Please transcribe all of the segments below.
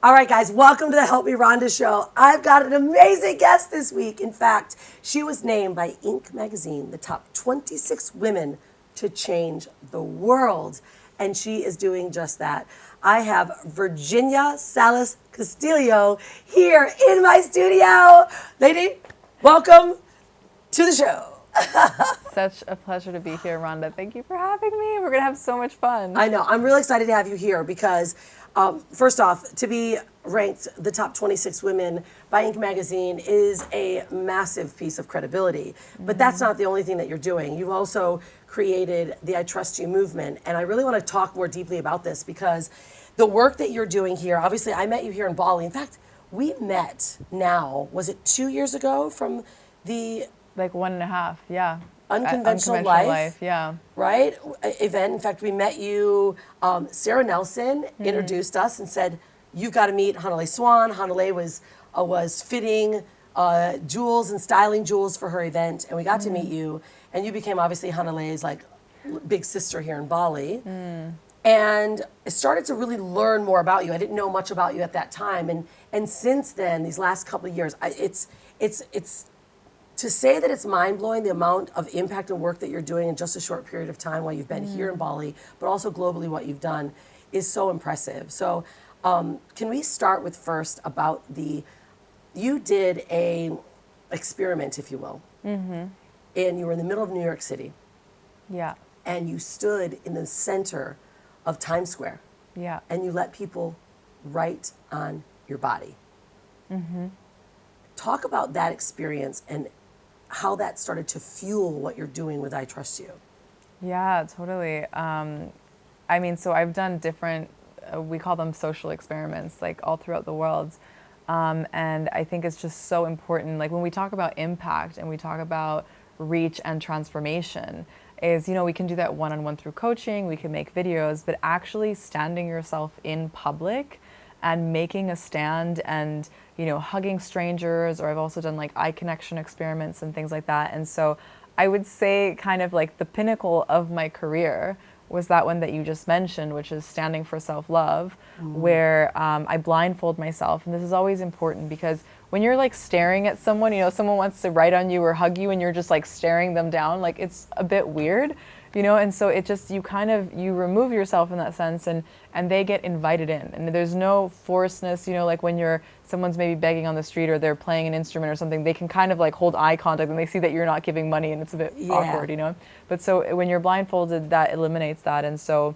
All right, guys, welcome to the Help Me Rhonda Show. I've got an amazing guest this week. In fact, she was named by Inc. magazine the top 26 women to change the world. And she is doing just that. I have Virginia Salas Kastilio here in my studio. Lady, welcome to the show. Such a pleasure to be here, Rhonda. Thank you for having me. We're going to have so much fun. I know. I'm really excited to have you here because, first off, to be ranked the top 26 women by Inc. magazine is a massive piece of credibility. But that's not the only thing that you're doing. You've also created the I Trust You movement. And I really want to talk more deeply about this because the work that you're doing here, obviously, I met you here in Bali. In fact, we met now, was it 2 years ago from the... Like 1.5, yeah. Unconventional life, yeah. Right? Event. In fact, we met you. Sarah Nelson introduced us and said, "You've got to meet Rhonda Swan." Rhonda was fitting jewels and styling jewels for her event, and we got to meet you. And you became obviously Rhonda's like big sister here in Bali. And I started to really learn more about you. I didn't know much about you at that time, and since then, these last couple of years, it's to say that it's mind-blowing the amount of impact and work that you're doing in just a short period of time while you've been here in Bali, but also globally what you've done is so impressive. So can we start with first about you did a experiment, if you will, and you were in the middle of New York City. Yeah. And you stood in the center of Times Square. Yeah. And you let people write on your body. Talk about that experience and how that started to fuel what you're doing with I Trust You. Yeah, totally. I mean, so I've done different, we call them social experiments, like all throughout the world. And I think it's just so important. Like when we talk about impact and we talk about reach and transformation, is, we can do that one-on-one through coaching, we can make videos, but actually standing yourself in public and making a stand and, hugging strangers, or I've also done like eye connection experiments and things like that. And so I would say kind of like the pinnacle of my career was that one that you just mentioned, which is standing for self-love, where I blindfold myself. And this is always important because when you're like staring at someone, someone wants to write on you or hug you and you're just like staring them down, like it's a bit weird, and so it just, you remove yourself in that sense and they get invited in. And there's no forcedness, like when someone's maybe begging on the street or they're playing an instrument or something, they can kind of like hold eye contact and they see that you're not giving money and it's a bit awkward, But so when you're blindfolded, that eliminates that. And so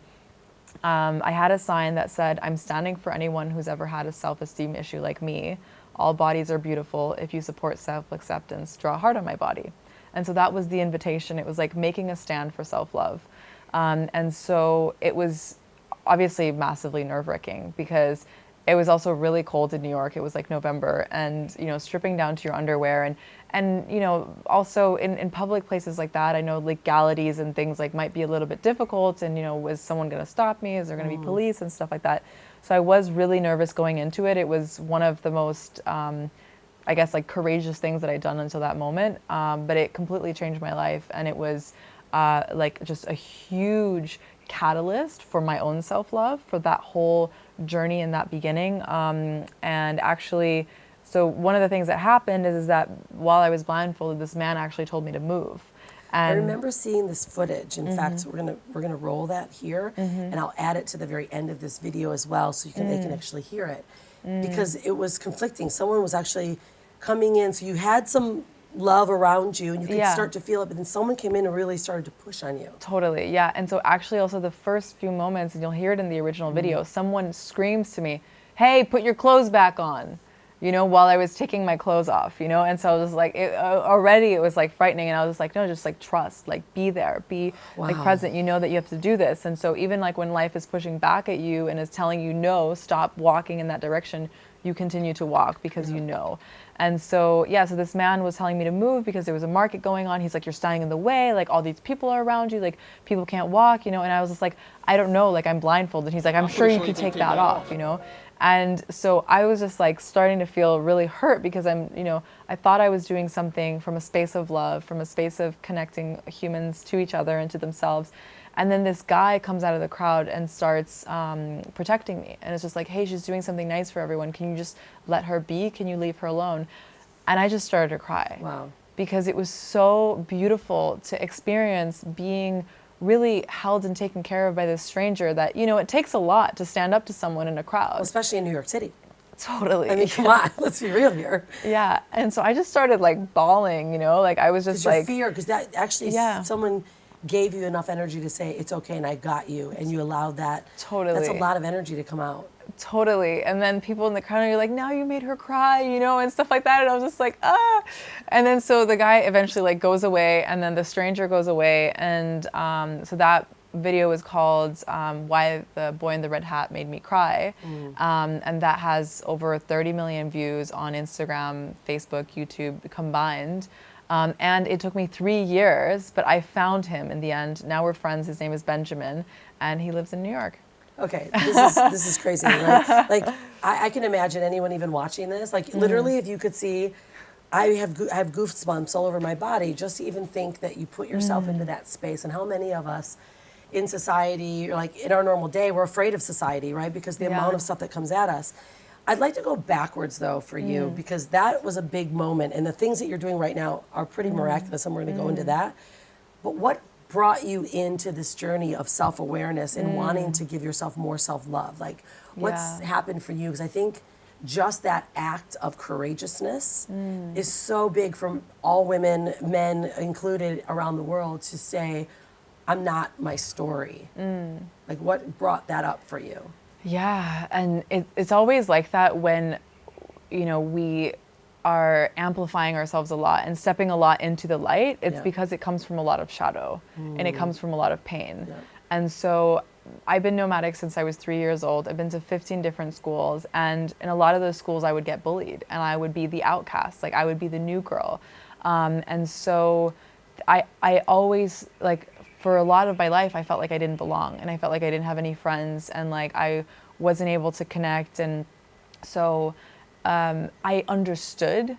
I had a sign that said, "I'm standing for anyone who's ever had a self-esteem issue like me. All bodies are beautiful. If you support self-acceptance, draw a heart on my body." And so that was the invitation. It was like making a stand for self-love. And so it was obviously massively nerve-wracking because it was also really cold in New York. It was like November, and stripping down to your underwear and also in public places like that, I know legalities and things like might be a little bit difficult, and was someone going to stop me? Is there going to be police and stuff like that? So I was really nervous going into it. It was one of the most I guess like courageous things that I'd done until that moment, but it completely changed my life, and it was like just a huge catalyst for my own self-love, for that whole journey in that beginning. And actually, so one of the things that happened is that while I was blindfolded, this man actually told me to move. And I remember seeing this footage. In fact, we're gonna roll that here, and I'll add it to the very end of this video as well, so they can actually hear it, because it was conflicting. Someone was actually coming in, so you had some love around you and you could start to feel it, but then someone came in and really started to push on you. Totally, yeah. And so actually also the first few moments, and you'll hear it in the original video, someone screams to me, "Hey, put your clothes back on," while I was taking my clothes off, and so I was like, already it was like frightening, and I was like, no, just like trust, like be there, be like present, that you have to do this. And so even like when life is pushing back at you and is telling you, no, stop walking in that direction, you continue to walk because And so, so this man was telling me to move because there was a market going on. He's like, "You're standing in the way, like all these people are around you, like people can't walk," and I was just like, "I don't know, like I'm blindfolded." He's like, "I'm sure you could take that off," And so I was just like starting to feel really hurt because I thought I was doing something from a space of love, from a space of connecting humans to each other and to themselves. And then this guy comes out of the crowd and starts protecting me. And it's just like, hey, she's doing something nice for everyone. Can you just let her be? Can you leave her alone? And I just started to cry. Wow. Because it was so beautiful to experience being really held and taken care of by this stranger that, it takes a lot to stand up to someone in a crowd. Well, especially in New York City. Totally. I mean, come on, let's be real here. Yeah. And so I just started like bawling, like I was just like. Fear, because that actually, someone gave you enough energy to say, it's okay and I got you, and you allowed that. Totally. That's a lot of energy to come out. Totally. And then people in the crowd are like, now you made her cry, and stuff like that. And I was just like, ah. And then so the guy eventually like goes away, and then the stranger goes away. And so that video is called Why the Boy in the Red Hat Made Me Cry. And that has over 30 million views on Instagram, Facebook, YouTube combined. And it took me 3 years, but I found him in the end. Now we're friends. His name is Benjamin, and he lives in New York. Okay, this is crazy, right? Like, I can imagine anyone even watching this. Like, literally, if you could see, I have goosebumps all over my body just to even think that you put yourself into that space. And how many of us in society, or like in our normal day, we're afraid of society, right? Because the amount of stuff that comes at us. I'd like to go backwards, though, for you, because that was a big moment. And the things that you're doing right now are pretty miraculous, and we're going to go into that. But what brought you into this journey of self-awareness and wanting to give yourself more self-love? Like, what's happened for you? Because I think just that act of courageousness is so big from all women, men included around the world, to say, I'm not my story. Like, what brought that up for you? Yeah, and it's always like that when, we are amplifying ourselves a lot and stepping a lot into the light. It's because it comes from a lot of shadow and it comes from a lot of pain. And so I've been nomadic since I was 3 years old. I've been to 15 different schools, and in a lot of those schools I would get bullied, and I would be the outcast, like I would be the new girl. And so I always, like, for a lot of my life, I felt like I didn't belong, and I felt like I didn't have any friends, and like I wasn't able to connect. And so I understood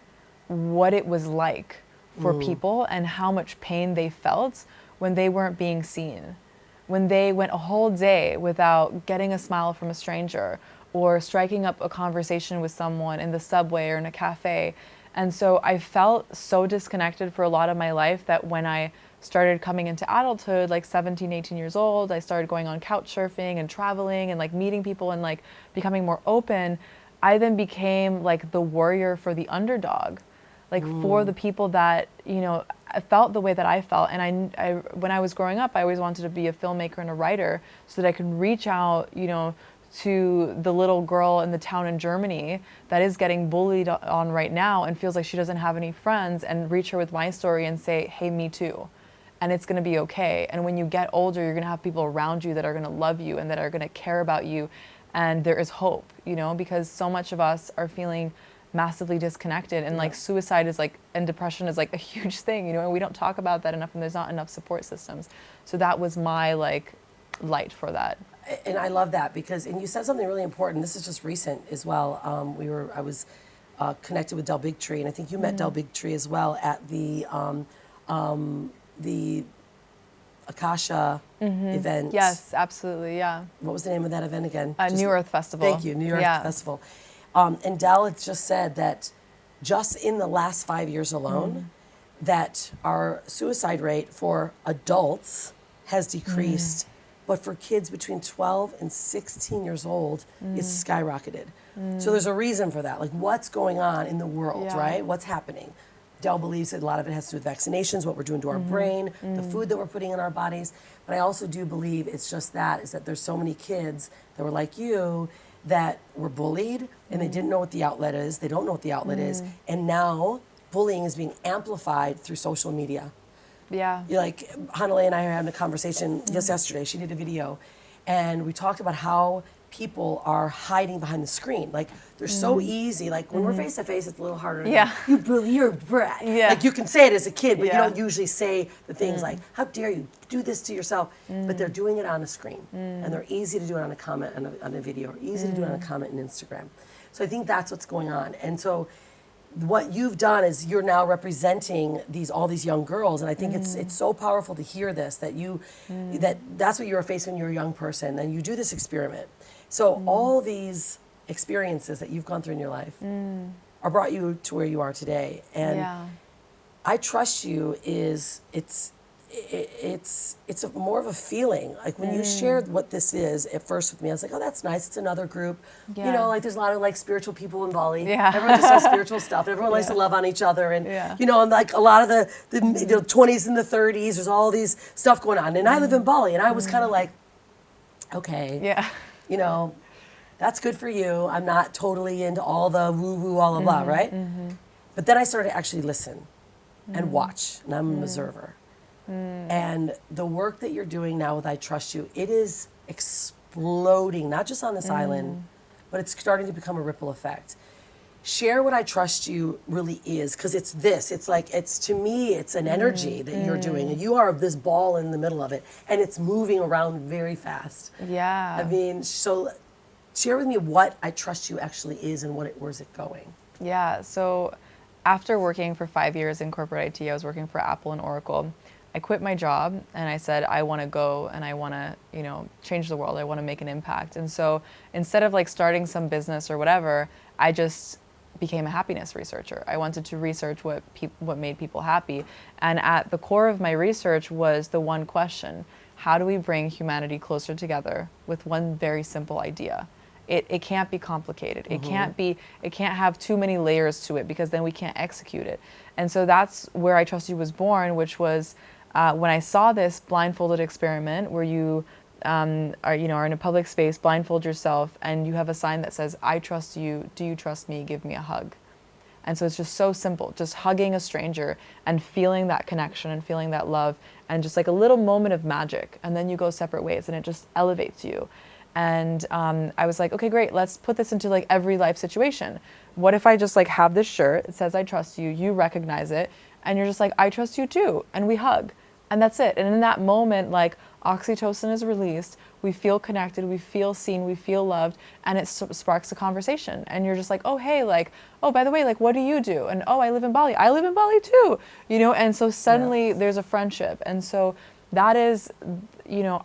what it was like for people and how much pain they felt when they weren't being seen, when they went a whole day without getting a smile from a stranger or striking up a conversation with someone in the subway or in a cafe. And so I felt so disconnected for a lot of my life that when I started coming into adulthood, like 17, 18 years old, I started going on couch surfing and traveling and like meeting people and like becoming more open. I then became like the warrior for the underdog, like for the people that, I felt the way that I felt. And I when I was growing up, I always wanted to be a filmmaker and a writer so that I could reach out, to the little girl in the town in Germany that is getting bullied on right now and feels like she doesn't have any friends, and reach her with my story and say, hey, me too. And it's going to be okay. And when you get older, you're going to have people around you that are going to love you and that are going to care about you. And there is hope, because so much of us are feeling massively disconnected, and like suicide is like, and depression is like a huge thing, and we don't talk about that enough, and there's not enough support systems. So that was my like light for that. And I love that and you said something really important. This is just recent as well. I was connected with Del Bigtree, and I think you met Del Bigtree as well at the Akasha event. Yes, absolutely, yeah. What was the name of that event again? New Earth Festival. Thank you, New Earth Festival. And Del had just said that just in the last 5 years alone, that our suicide rate for adults has decreased, but for kids between 12 and 16 years old, it's skyrocketed. So there's a reason for that. Like, what's going on in the world, right? What's happening? Del believes that a lot of it has to do with vaccinations, what we're doing to our brain, the food that we're putting in our bodies. But I also do believe it's just that there's so many kids that were like you that were bullied, and they didn't know what the outlet is. They don't know what the outlet is. And now bullying is being amplified through social media. Yeah. Hanalei and I are having a conversation just yesterday. She did a video, and we talked about how people are hiding behind the screen. Like they're so easy. Like when we're face to face, it's a little harder. Yeah. You're a brat. Yeah. Like you can say it as a kid, but you Yeah. don't usually say the things like, how dare you do this to yourself? But they're doing it on a screen. And they're easy to do it on a comment, on a video, or easy to do it on a comment in Instagram. So I think that's what's going on. And so what you've done is you're now representing all these young girls, and I think it's so powerful to hear this, that that's what you were facing when you were a young person, and you do this experiment. So all these experiences that you've gone through in your life are brought you to where you are today. And I Trust You it's more of a feeling. Like when you shared what this is at first with me, I was like, oh, that's nice. It's another group. Yeah. You know, like there's a lot of like spiritual people in Bali. Yeah. Everyone just does spiritual stuff. Everyone likes to love on each other. And, you know, and like a lot of the 20s and the 30s, there's all these stuff going on. And I live in Bali, and I was kind of like, okay, you know, that's good for you. I'm not totally into all the woo-woo, all the blah, right? But then I started to actually listen and watch, and I'm an observer. And the work that you're doing now with I Trust You, it is exploding, not just on this island, but it's starting to become a ripple effect. Share what I Trust You really is, because it's this. It's like, to me, it's an energy that you're doing. And you are this ball in the middle of it, and it's moving around very fast. Yeah. I mean, so share with me what I Trust You actually is and where's it going? Yeah, so after working for 5 years in corporate IT, I was working for Apple and Oracle. I quit my job and I said, I want to go and I want to, you know, change the world. I want to make an impact. And so instead of like starting some business or whatever, I just became a happiness researcher. I wanted to research what made people happy. And at the core of my research was the one question: how do we bring humanity closer together with one very simple idea? It can't be complicated. It can't have too many layers to it, because then we can't execute it. And so that's where I Trust You was born, which was when I saw this blindfolded experiment where you are in a public space, blindfold yourself, and you have a sign that says, I trust you, do you trust me, give me a hug. And so it's just so simple, just hugging a stranger and feeling that connection and feeling that love, and just like a little moment of magic, and then you go separate ways and it just elevates you. And I was like, okay, great, let's put this into like every life situation. What if I just like have this shirt, it says I trust you, you recognize it, and you're just like, I trust you too, and we hug. And that's it. And in that moment, like, oxytocin is released, we feel connected, we feel seen, we feel loved, and it sparks a conversation. And you're just like, oh, hey, like, oh, by the way, like, what do you do? And oh, I live in Bali. I live in Bali too, you know? And so suddenly there's a friendship. And so that is, you know,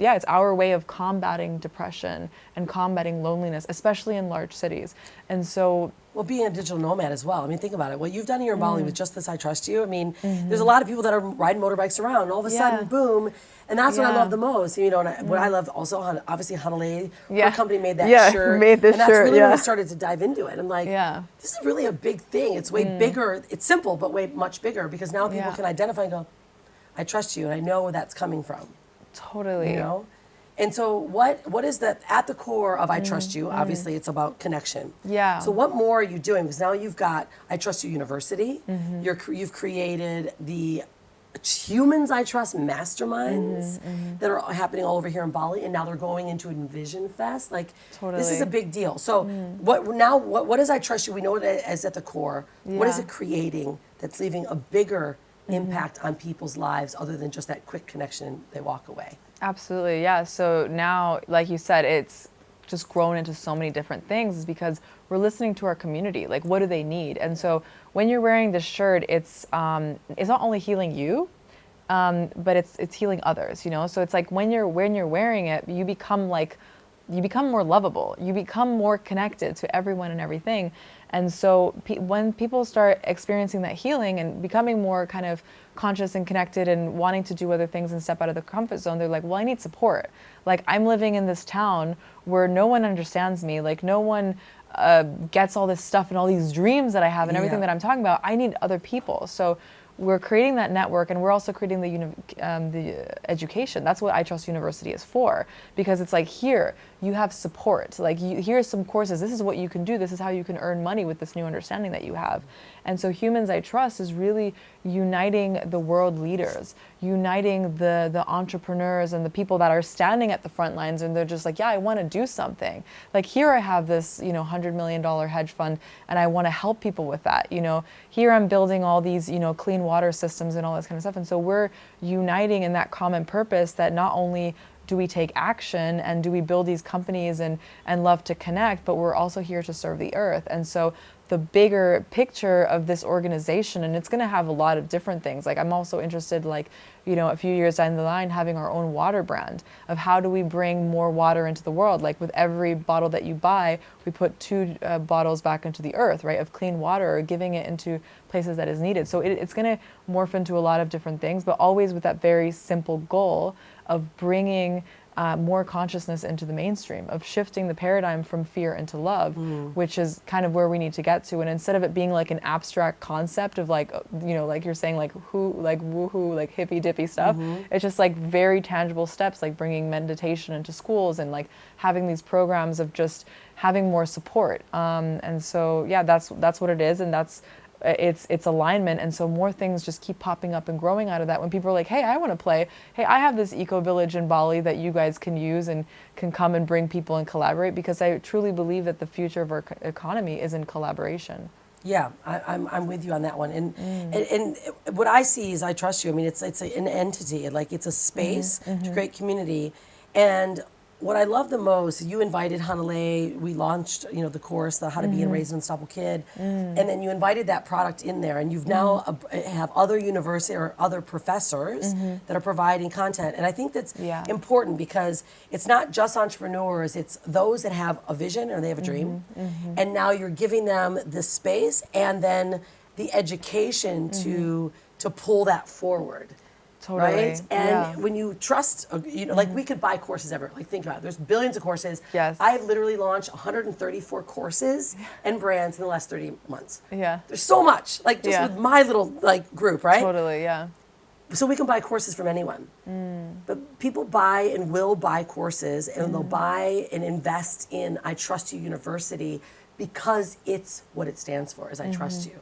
it's our way of combating depression and combating loneliness, especially in large cities. And so, well, being a digital nomad as well. I mean, think about it. What you've done here in Bali with just this I Trust You. I mean, there's a lot of people that are riding motorbikes around, and all of a sudden, boom. And that's what I love the most. You know, and what I love also, obviously, Hanalei, her company made that shirt. Made this and that's shirt, really when we started to dive into it. I'm like, this is really a big thing. It's way bigger. It's simple, but way much bigger, because now people can identify and go, I trust you, and I know where that's coming from. Totally. You know? And so what is that at the core of I Trust You? Obviously, it's about connection. Yeah. So what more are you doing? Because now you've got I Trust You University. You've created the Humans I Trust masterminds that are happening all over here in Bali, and now they're going into Envision Fest. Like, this is a big deal. So what is I Trust You? We know it as at the core. What is it creating that's leaving a bigger impact on people's lives, other than just that quick connection and they walk away? Absolutely, yeah. So now, like you said, it's just grown into so many different things, is because we're listening to our community. Like, what do they need? And so when you're wearing this shirt, it's not only healing you, but it's healing others, you know? So it's like when you're wearing it, you become more lovable. You become more connected to everyone and everything. And so when people start experiencing that healing and becoming more kind of conscious and connected and wanting to do other things and step out of the comfort zone, they're like, well, I need support. Like, I'm living in this town where no one understands me. Like, no one gets all this stuff and all these dreams that I have and everything that I'm talking about. I need other people. So we're creating that network, and we're also creating the education. That's what I Trust University is for, because it's like, here you have support. Like, here's some courses. This is what you can do. This is how you can earn money with this new understanding that you have. And so Humans I Trust is really uniting the world leaders, uniting the entrepreneurs and the people that are standing at the front lines, and they're just like, yeah, I want to do something. Like, here I have this, $100 million hedge fund, and I want to help people with that. Here I'm building all these, clean water systems and all this kind of stuff. And so we're uniting in that common purpose, that not only do we take action and do we build these companies and love to connect, but we're also here to serve the earth. And so the bigger picture of this organization, and it's going to have a lot of different things. Like, I'm also interested, a few years down the line, having our own water brand of how do we bring more water into the world. Like, with every bottle that you buy, we put 2 bottles back into the earth, right, of clean water, or giving it into places that is needed. So it's going to morph into a lot of different things, but always with that very simple goal of bringing more consciousness into the mainstream, of shifting the paradigm from fear into love, which is kind of where we need to get to. And instead of it being like an abstract concept of like you're saying, like woohoo, like hippy dippy stuff, it's just like very tangible steps, like bringing meditation into schools and like having these programs of just having more support. And so, yeah, that's what it is. And it's alignment. And so more things just keep popping up and growing out of that. When people are like, hey, I want to play. Hey, I have this eco village in Bali that you guys can use and can come and bring people and collaborate, because I truly believe that the future of our economy is in collaboration. Yeah, I'm with you on that one. And what I see is I Trust You. I mean, it's an entity, like it's a space to create community. And what I love the most, you invited Hanalei, we launched, the course, the How to Be and Raise an Unstoppable Kid, and then you invited that product in there, and you've now have other university or other professors that are providing content. And I think that's important, because it's not just entrepreneurs, it's those that have a vision or they have a dream, and now you're giving them the space and then the education to pull that forward. Totally. Right? And when you trust, like we could buy courses everywhere. Like, think about it. There's billions of courses. Yes. I've literally launched 134 courses and brands in the last 30 months. Yeah. There's so much, like just with my little group, right? Totally, yeah. So we can buy courses from anyone. But people buy and will buy courses, and they'll buy and invest in I Trust You University because it's what it stands for, is I trust you.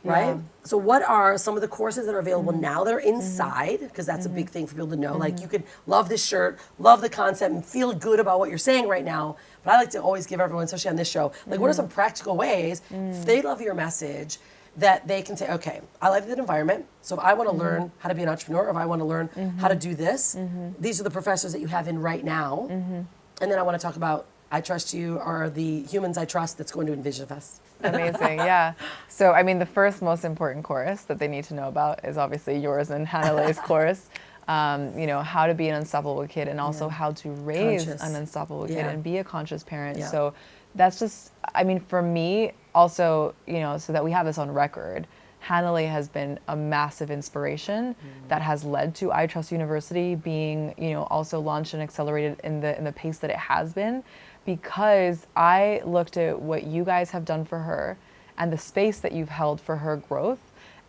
Right? Yeah. So what are some of the courses that are available now that are inside? Because that's a big thing for people to know. Like, you could love this shirt, love the concept, and feel good about what you're saying right now. But I like to always give everyone, especially on this show, like, what are some practical ways, if they love your message, that they can say, okay, I like that environment. So if I want to learn how to be an entrepreneur, or if I want to learn how to do this, these are the professors that you have in right now. And then I want to talk about I Trust You, or the Humans I Trust that's going to Envision Fest. Amazing, yeah. So, I mean, the first most important course that they need to know about is obviously yours and Hanalei's course. How to be an unstoppable kid, and also how to raise an unstoppable kid and be a conscious parent. Yeah. So that's just, I mean, for me also, so that we have this on record, Hanalei has been a massive inspiration that has led to I Trust University being, also launched and accelerated in the pace that it has been, because I looked at what you guys have done for her and the space that you've held for her growth,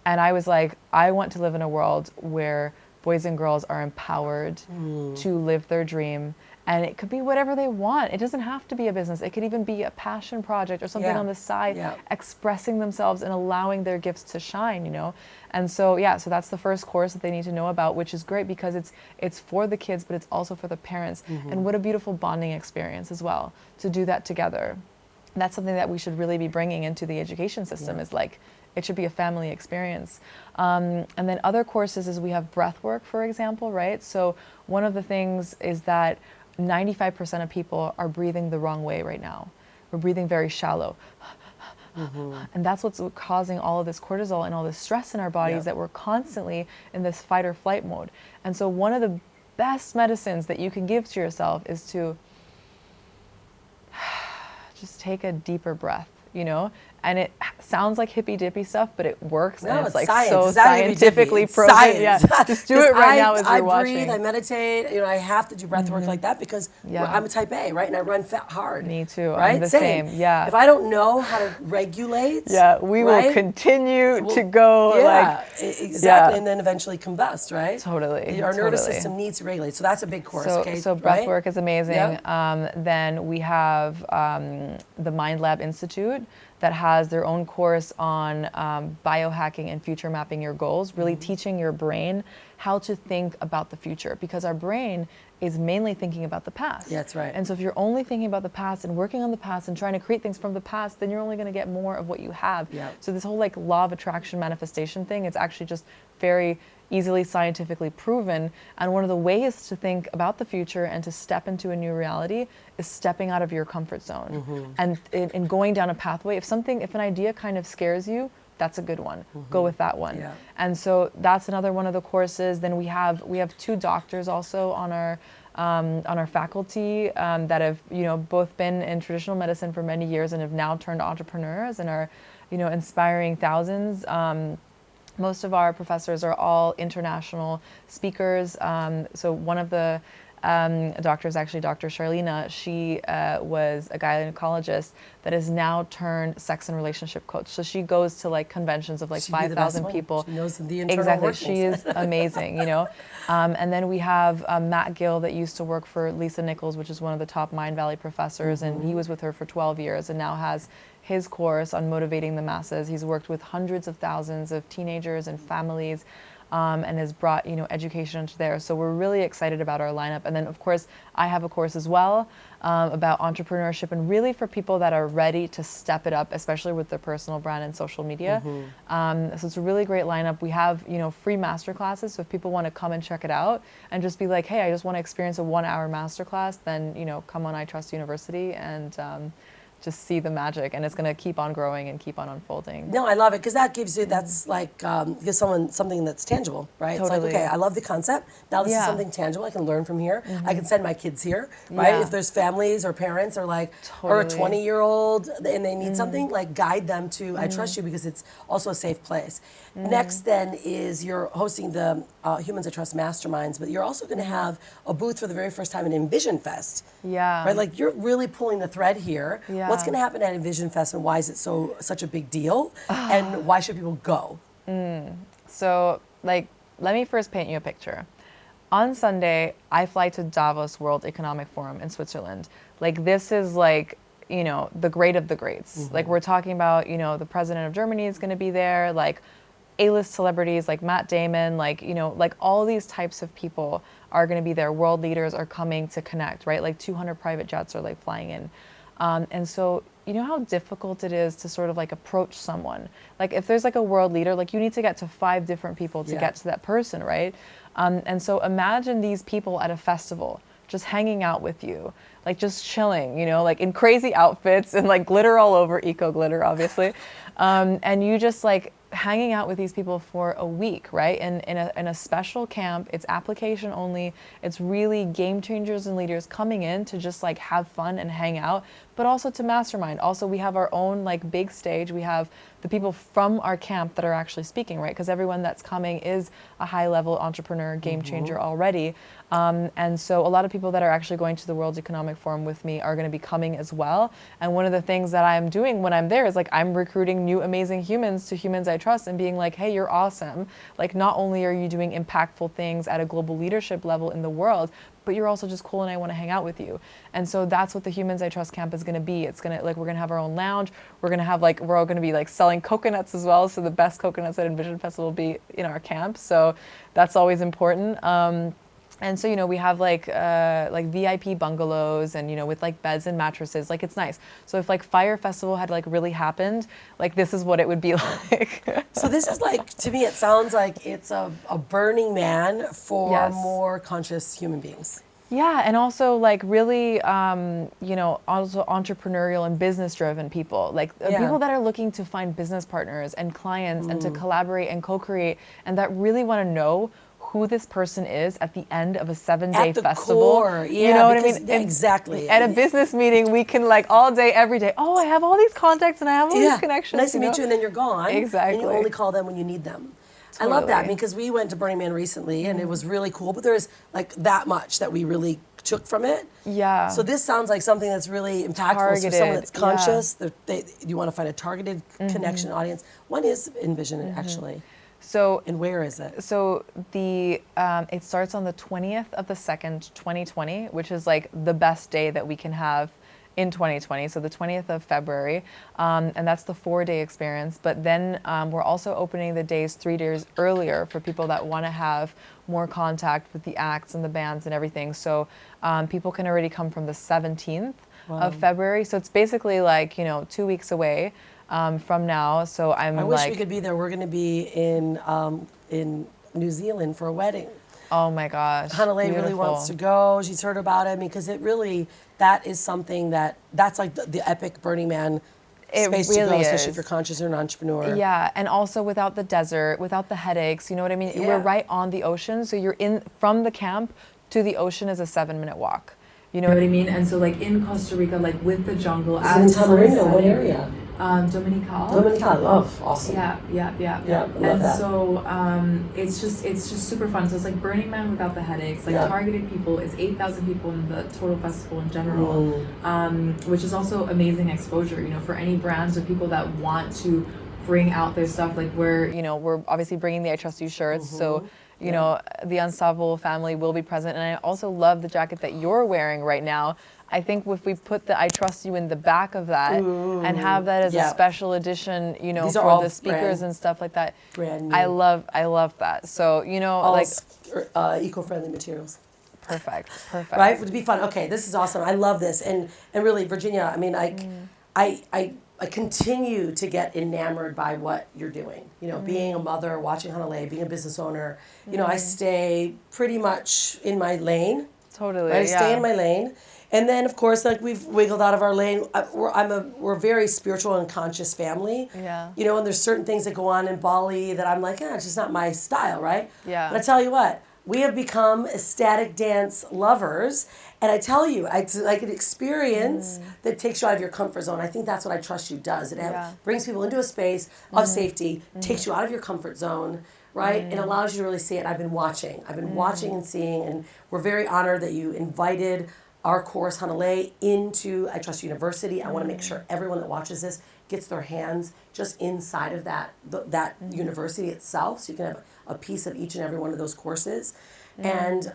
and I was like, I want to live in a world where boys and girls are empowered to live their dream. And it could be whatever they want. It doesn't have to be a business. It could even be a passion project or something on the side, expressing themselves and allowing their gifts to shine, And so, so that's the first course that they need to know about, which is great because it's for the kids, but it's also for the parents. And what a beautiful bonding experience as well, to do that together. And that's something that we should really be bringing into the education system, is like, it should be a family experience. And then other courses is we have breath work, for example, right? So one of the things is that 95% of people are breathing the wrong way right now. We're breathing very shallow. And that's what's causing all of this cortisol and all this stress in our bodies, that we're constantly in this fight or flight mode. And so one of the best medicines that you can give to yourself is to just take a deeper breath, And it sounds like hippy dippy stuff, but it works, No, and it's like science. so It's not scientifically hippy-dippy. proven. Science. Yeah, just do it right now as you're I watching. breathe, I meditate. I have to do breath work like that because I'm a type A, right? And I run hard. Me too. Right? I'm the same. Yeah. If I don't know how to regulate, we will continue to go. Exactly, and then eventually combust, right? Totally. Our nervous system needs to regulate. So that's a big course. So breath work is amazing. Yep. Then we have the Mind Lab Institute that has their own course on biohacking and future mapping your goals, really teaching your brain how to think about the future, because our brain is mainly thinking about the past. Yeah, that's right. And so if you're only thinking about the past and working on the past and trying to create things from the past, then you're only going to get more of what you have. Yep. So this whole like law of attraction manifestation thing, it's actually just very easily scientifically proven. And one of the ways to think about the future and to step into a new reality is stepping out of your comfort zone and in going down a pathway. If an idea kind of scares you, that's a good one. Go with that one. Yeah. And so that's another one of the courses. Then we have 2 doctors also on our faculty that have both been in traditional medicine for many years and have now turned entrepreneurs and are inspiring thousands. Most of our professors are all international speakers. So one of the doctors, actually Dr. Charlena, she was a gynecologist that has now turned sex and relationship coach. So she goes to like conventions of like 5,000 people. She knows the internal Exactly. workings. She is amazing, And then we have Matt Gill that used to work for Lisa Nichols, which is one of the top Mind Valley professors, and he was with her for 12 years and now has his course on motivating the masses. He's worked with hundreds of thousands of teenagers and families. And has brought education into there. So we're really excited about our lineup. And then of course I have a course as well about entrepreneurship, and really for people that are ready to step it up, especially with their personal brand and social media. So it's a really great lineup. We have free masterclasses. So if people want to come and check it out and just be like, hey, I just want to experience a 1-hour masterclass, then come on I Trust University and just see the magic, and it's going to keep on growing and keep on unfolding. No, I love it because that gives you, gives someone something that's tangible, right? Totally. It's like, okay, I love the concept. Now this is something tangible. I can learn from here. I can send my kids here, right? If there's families or parents or or a 20-year-old and they need something, guide them to I Trust You, because it's also a safe place. Next then is you're hosting the Humans I Trust Masterminds, but you're also going to have a booth for the very first time in Envision Fest. Yeah. Right? Like you're really pulling the thread here. Yeah. What's going to happen at Envision Fest, and why is it such a big deal? And why should people go? So, let me first paint you a picture. On Sunday, I fly to Davos World Economic Forum in Switzerland. This is the great of the greats. We're talking about, the president of Germany is going to be there, A-list celebrities like Matt Damon, all these types of people are going to be there. World leaders are coming to connect, right? 200 private jets are flying in. And so, you know how difficult it is to sort of approach someone? If there's a world leader, you need to get to 5 different people to get to that person, right? And so imagine these people at a festival just hanging out with you, just chilling, in crazy outfits and glitter all over, eco glitter, obviously. And you just hanging out with these people for a week, right? And in a special camp, it's application only. It's really game changers and leaders coming in to just have fun and hang out, but also to mastermind. Also, we have our own big stage. We have the people from our camp that are actually speaking, right? Because everyone that's coming is a high level entrepreneur, game changer already. And so a lot of people that are actually going to the World Economic Forum with me are going to be coming as well. And one of the things that I'm doing when I'm there is I'm recruiting new amazing humans to Humans I Trust and being hey, you're awesome. Not only are you doing impactful things at a global leadership level in the world, but you're also just cool and I want to hang out with you. And so that's what the Humans I Trust camp is going to be. It's going to we're going to have our own lounge. We're going to have we're all going to be selling coconuts as well. So the best coconuts at Envision Festival will be in our camp. So that's always important. And so, we have VIP bungalows and, with beds and mattresses, it's nice. So if Fire Festival had really happened, this is what it would be like. So this is to me, it sounds like it's a Burning Man for more conscious human beings. Yeah, and also really, also entrepreneurial and business-driven people, people that are looking to find business partners and clients and to collaborate and co-create, and that really want to know who this person is at the end of a 7-day At the festival. core, yeah, you know what I because- mean? yeah, exactly. At a business meeting, we can like all day, every day. Oh, I have all these contacts and I have all these connections. Nice to you meet know? you, and then you're gone. Exactly. And you only call them when you need them. I love that Totally. because we went to Burning Man recently, and it was really cool. But there's like that much that we really took from it. Yeah. So this sounds like something that's really impactful for someone Targeted, that's conscious. You want to find a targeted connection audience. When is Envision actually? So And where is it? So it starts on the 20th of the 2nd, 2020, which is like the best day that we can have in 2020. So the 20th of February, and that's the 4-day experience. But then we're also opening the days 3 days earlier for people that want to have more contact with the acts and the bands and everything. So people can already come from the 17th of February. So it's basically like, 2 weeks away. From now, so I wish we could be there. We're going to be in New Zealand for a wedding. Oh my gosh, Hanalei really wants to go. She's heard about it because that is something that's like the epic Burning Man space to go, especially if you're conscious or an entrepreneur. Yeah, and also without the desert, without the headaches, you know what I mean? Yeah. We're right on the ocean, so you're from the camp to the ocean is a 7-minute walk. You know what I mean? And so like in Costa Rica, like with the jungle. Is it in Tamarino? What area? Dominical. Oh, awesome. Yeah. I love And that. so it's just super fun. So it's like Burning Man without the headaches, like targeted people. It's 8,000 people in the total festival in general, which is also amazing exposure, for any brands or people that want to bring out their stuff. Like we're obviously bringing the I Trust You shirts. So the Unstoppable family will be present. And I also love the jacket that you're wearing right now. I think if we put the I Trust You in the back of that and have that as a special edition, These are for all the speakers and stuff like that. Brand new. I love that. So, all eco-friendly materials. Perfect. Right? It would be fun. Okay, this is awesome. I love this. And really, Virginia, I mean, I continue to get enamored by what you're doing. Being a mother, watching Hanalei, being a business owner. I stay pretty much in my lane. Totally. Right? I stay in my lane. And then, of course, like we've wiggled out of our lane. We're a very spiritual and conscious family. Yeah. And there's certain things that go on in Bali that I'm like, it's just not my style, right? Yeah. But I tell you what, we have become ecstatic dance lovers. And I tell you, it's like an experience that takes you out of your comfort zone. I think that's what I Trust You does. It brings people into a space of safety, takes you out of your comfort zone, right? And allows you to really see it. I've been watching and seeing, and we're very honored that you invited our course, Hanalei, into I Trust University. I want to make sure everyone that watches this gets their hands just inside of that university itself, so you can have a piece of each and every one of those courses. And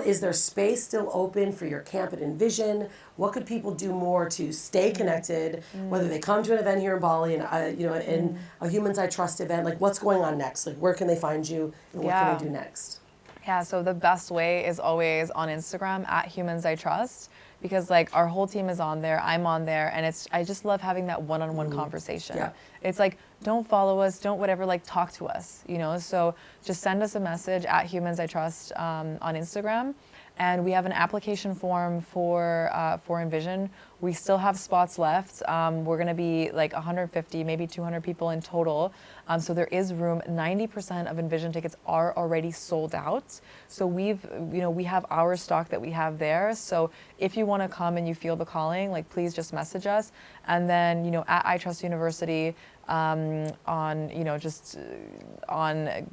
is there space still open for your camp at Envision? What could people do more to stay connected, whether they come to an event here in Bali and in a Humans I Trust event? Like, what's going on next? Like, where can they find you, and what can they do next? Yeah, so the best way is always on Instagram at Humans I Trust, because like our whole team is on there, I'm on there, and I just love having that one-on-one conversation. Yeah. It's like, don't follow us, don't whatever, like talk to us, So just send us a message at Humans I Trust on Instagram. And we have an application form for Envision. We still have spots left. We're going to be like 150, maybe 200 people in total. So there is room. 90% of Envision tickets are already sold out. So we have our stock that we have there. So if you want to come and you feel the calling, like please just message us. And then, at I Trust University, on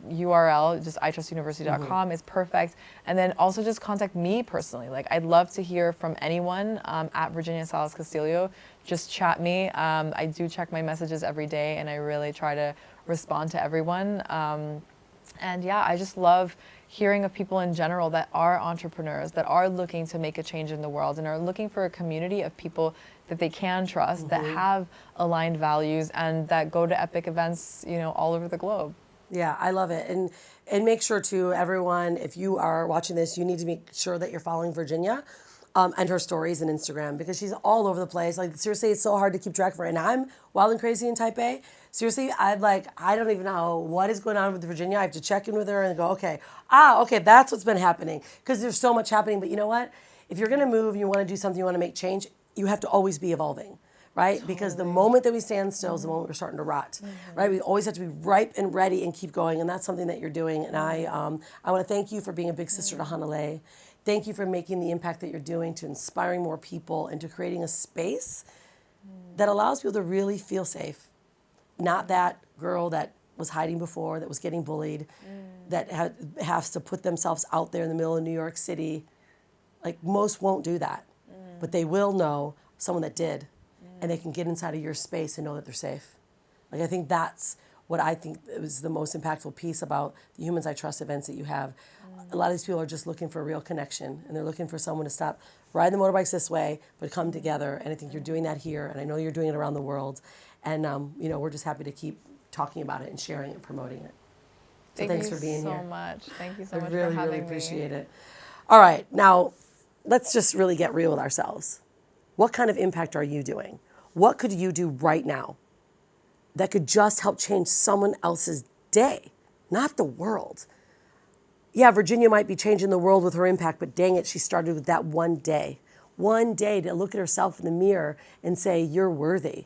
URL, just itrustuniversity.com is perfect. And then also just contact me personally. Like I'd love to hear from anyone at Virginia Salas Kastilio. Just chat me. I do check my messages every day, and I really try to respond to everyone. And yeah, I just love hearing of people in general that are entrepreneurs, that are looking to make a change in the world, and are looking for a community of people that they can trust, that have aligned values, and that go to epic events, all over the globe. Yeah, I love it. And make sure to everyone, if you are watching this, you need to make sure that you're following Virginia and her stories and Instagram, because she's all over the place. Like, seriously, it's so hard to keep track of her. And I'm wild and crazy in Taipei. Seriously, I don't even know what is going on with Virginia. I have to check in with her and go, okay, that's what's been happening. Because there's so much happening. But you know what? If you're going to move and you want to do something, you want to make change, you have to always be evolving, right? Because the moment that we stand still is the moment we're starting to rot, right? We always have to be ripe and ready and keep going, and that's something that you're doing. And I want to thank you for being a big sister to Hanalei. Thank you for making the impact that you're doing to inspiring more people and to creating a space that allows people to really feel safe. Not that girl that was hiding before, that was getting bullied, that has to put themselves out there in the middle of New York City. Like, most won't do that, but they will know someone that did, and they can get inside of your space and know that they're safe. Like, I think that's what I think was the most impactful piece about the Humans I Trust events that you have. A lot of these people are just looking for a real connection, and they're looking for someone to stop riding the motorbikes this way, but come together. And I think you're doing that here, and I know you're doing it around the world. And you know, we're just happy to keep talking about it and sharing it and promoting it. So thanks for being here. Thank you so much. Thank you so much I for really, having really me. appreciate it. All right, now let's just really get real with ourselves. What kind of impact are you doing? What could you do right now that could just help change someone else's day, not the world? Yeah, Virginia might be changing the world with her impact, but dang it, she started with that one day. One day to look at herself in the mirror and say, you're worthy.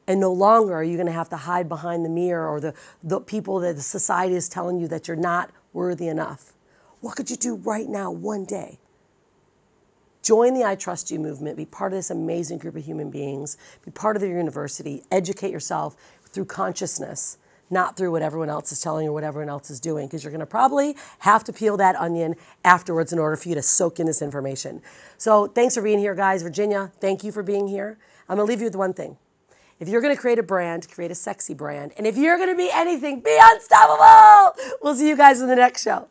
And no longer are you going to have to hide behind the mirror or the people that the society is telling you that you're not worthy enough. What could you do right now, one day? Join the I Trust You movement. Be part of this amazing group of human beings. Be part of their university. Educate yourself through consciousness, not through what everyone else is telling you or what everyone else is doing, because you're going to probably have to peel that onion afterwards in order for you to soak in this information. So thanks for being here, guys. Virginia, thank you for being here. I'm going to leave you with one thing. If you're going to create a brand, create a sexy brand. And if you're going to be anything, be unstoppable. We'll see you guys in the next show.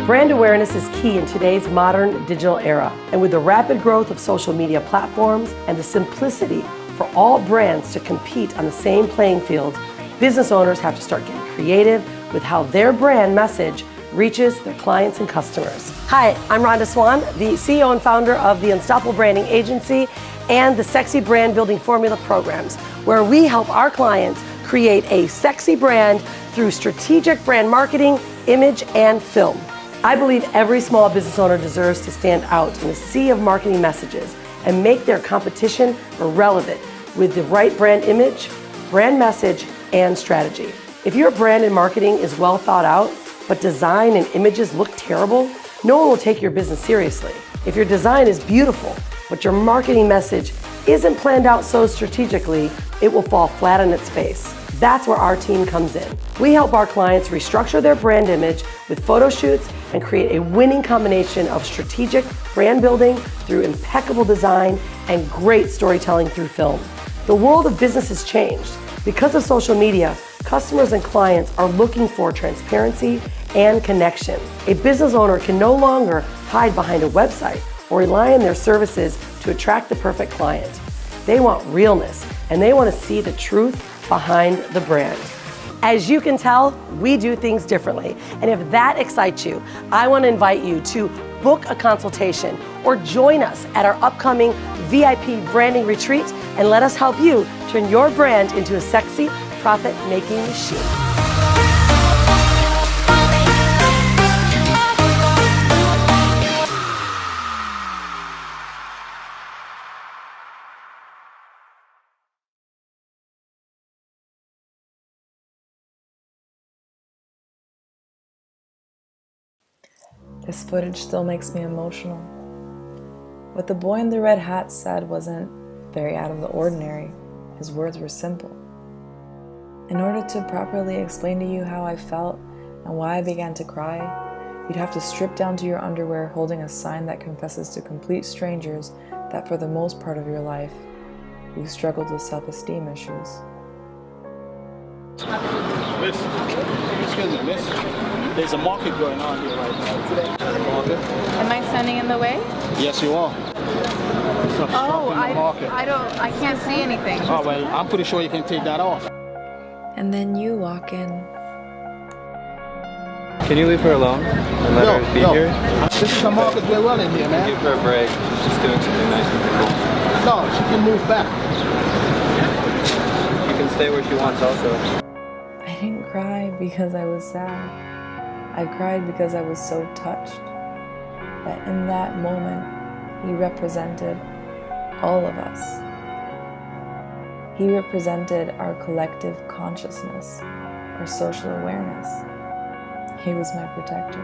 Brand awareness is key in today's modern digital era. And with the rapid growth of social media platforms and the simplicity for all brands to compete on the same playing field, business owners have to start getting creative with how their brand message reaches their clients and customers. Hi, I'm Rhonda Swan, the CEO and founder of the Unstoppable Branding Agency and the Sexy Brand Building Formula programs, where we help our clients create a sexy brand through strategic brand marketing, image, and film. I believe every small business owner deserves to stand out in a sea of marketing messages and make their competition irrelevant with the right brand image, brand message, and strategy. If your brand and marketing is well thought out, but design and images look terrible, no one will take your business seriously. If your design is beautiful, but your marketing message isn't planned out so strategically, it will fall flat on its face. That's where our team comes in. We help our clients restructure their brand image with photo shoots and create a winning combination of strategic brand building through impeccable design and great storytelling through film. The world of business has changed. Because of social media, customers and clients are looking for transparency and connection. A business owner can no longer hide behind a website or rely on their services to attract the perfect client. They want realness, and they want to see the truth behind the brand. As you can tell, we do things differently. And if that excites you, I want to invite you to book a consultation or join us at our upcoming VIP branding retreat and let us help you turn your brand into a sexy, profit-making machine. This footage still makes me emotional. What the boy in the red hat said wasn't very out of the ordinary. His words were simple. In order to properly explain to you how I felt and why I began to cry, you'd have to strip down to your underwear holding a sign that confesses to complete strangers that for the most part of your life, you've struggled with self-esteem issues. Miss, excuse me, miss. There's a market going on here right now. Am I standing in the way? Yes, you are. Oh, I can't see anything. Oh, well, I'm pretty sure you can take that off. And then you walk in. Can you leave her alone and let her be here? This is a market we're running here, man. Give her a break. She's doing something nice and cool. No, she can move back. You can stay where she wants also. I didn't cry because I was sad. I cried because I was so touched that in that moment, He represented all of us. He represented our collective consciousness, our social awareness. He was my protector.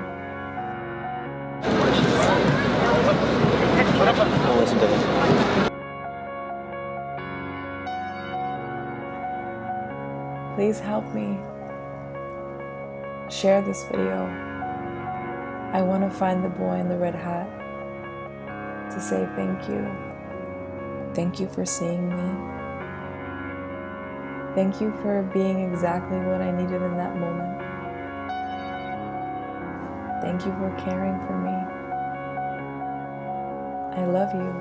I'll listen to them. Please help me. Share this video. I want to find the boy in the red hat to say thank you. Thank you for seeing me. Thank you for being exactly what I needed in that moment. Thank you for caring for me. I love you.